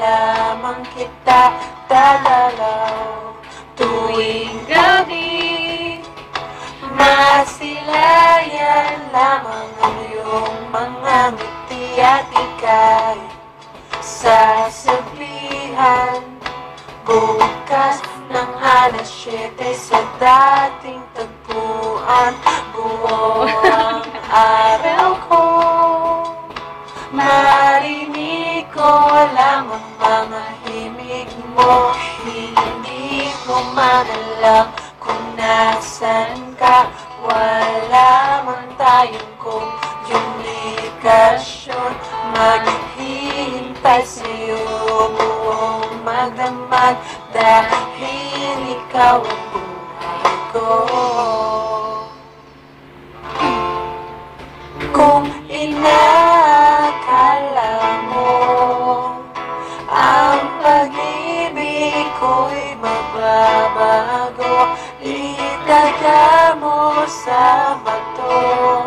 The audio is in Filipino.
lamang kita dadalaw. Tuwing gabi, masilayan lamang ang iyong mga ngiti at ika'y sasabihan bukas ng 7:00 sa dating tagpuan. Buo ang araw ko, marinig ko lamang mga himig mo. Hindi ko man alam kung nasan ka. Wala man tayong komunikasyon. Maghihintay sa'yo buong magdamag dahil ikaw ang buhay ko. Kung inakala mo ang pag-ibig ko'y magbabago, itaga mo sa bato